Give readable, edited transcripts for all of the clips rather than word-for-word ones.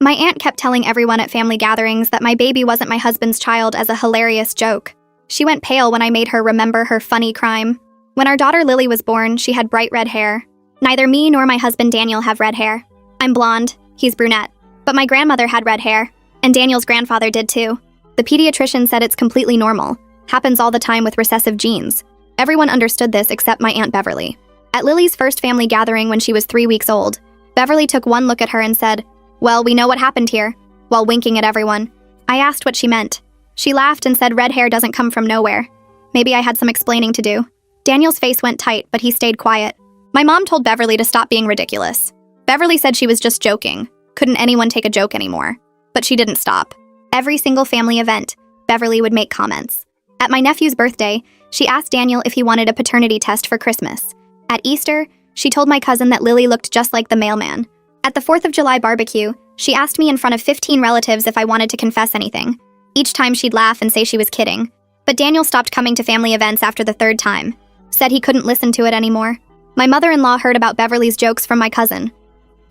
My aunt kept telling everyone at family gatherings that my baby wasn't my husband's child as a hilarious joke. She went pale when I made her remember her funny crime. When our daughter Lily was born, she had bright red hair. Neither me nor my husband Daniel have red hair. I'm blonde, he's brunette. But my grandmother had red hair, and Daniel's grandfather did too. The pediatrician said it's completely normal. Happens all the time with recessive genes. Everyone understood this except my Aunt Beverly. At Lily's first family gathering when she was 3 weeks old, Beverly took one look at her and said, "Well, we know what happened here," while winking at everyone. I asked what she meant. She laughed and said red hair doesn't come from nowhere. Maybe I had some explaining to do. Daniel's face went tight, but he stayed quiet. My mom told Beverly to stop being ridiculous. Beverly said she was just joking. Couldn't anyone take a joke anymore? But she didn't stop. Every single family event, Beverly would make comments. At my nephew's birthday, she asked Daniel if he wanted a paternity test for Christmas. At Easter, she told my cousin that Lily looked just like the mailman. At the 4th of July barbecue, she asked me in front of 15 relatives if I wanted to confess anything. Each time she'd laugh and say she was kidding. But Daniel stopped coming to family events after the 3rd time. Said he couldn't listen to it anymore. My mother-in-law heard about Beverly's jokes from my cousin.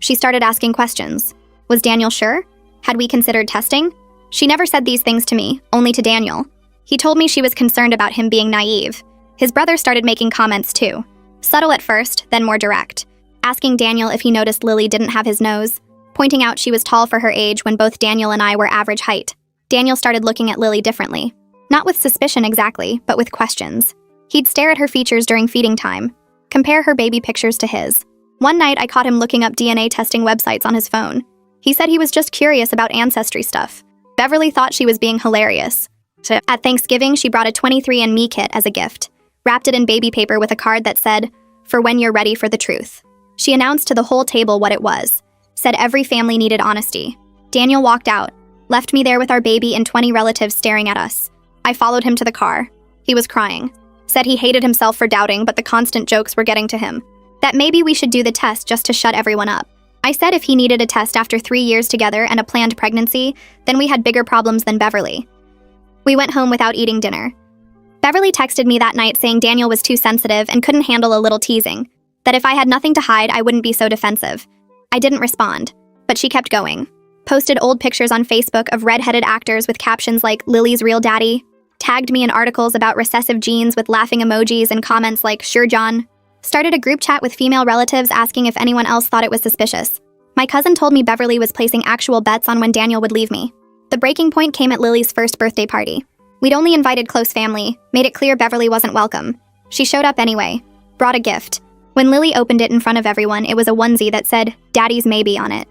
She started asking questions. Was Daniel sure? Had we considered testing? She never said these things to me, only to Daniel. He told me she was concerned about him being naive. His brother started making comments too. Subtle at first, then more direct. Asking Daniel if he noticed Lily didn't have his nose, pointing out she was tall for her age when both Daniel and I were average height. Daniel started looking at Lily differently. Not with suspicion exactly, but with questions. He'd stare at her features during feeding time, compare her baby pictures to his. One night I caught him looking up DNA testing websites on his phone. He said he was just curious about ancestry stuff. Beverly thought she was being hilarious. At Thanksgiving, she brought a 23andMe kit as a gift, wrapped it in baby paper with a card that said, "For when you're ready for the truth." She announced to the whole table what it was, said every family needed honesty. Daniel walked out, left me there with our baby and 20 relatives staring at us. I followed him to the car. He was crying. Said he hated himself for doubting, but the constant jokes were getting to him. That maybe we should do the test just to shut everyone up. I said if he needed a test after 3 years together and a planned pregnancy, then we had bigger problems than Beverly. We went home without eating dinner. Beverly texted me that night saying Daniel was too sensitive and couldn't handle a little teasing, that if I had nothing to hide, I wouldn't be so defensive. I didn't respond, but she kept going. Posted old pictures on Facebook of red-headed actors with captions like Lily's real daddy, tagged me in articles about recessive genes with laughing emojis and comments like "Sure, John." Started a group chat with female relatives asking if anyone else thought it was suspicious. My cousin told me Beverly was placing actual bets on when Daniel would leave me. The breaking point came at Lily's first birthday party. We'd only invited close family, made it clear Beverly wasn't welcome. She showed up anyway, brought a gift. When Lily opened it in front of everyone, it was a onesie that said, "Daddy's Maybe" on it.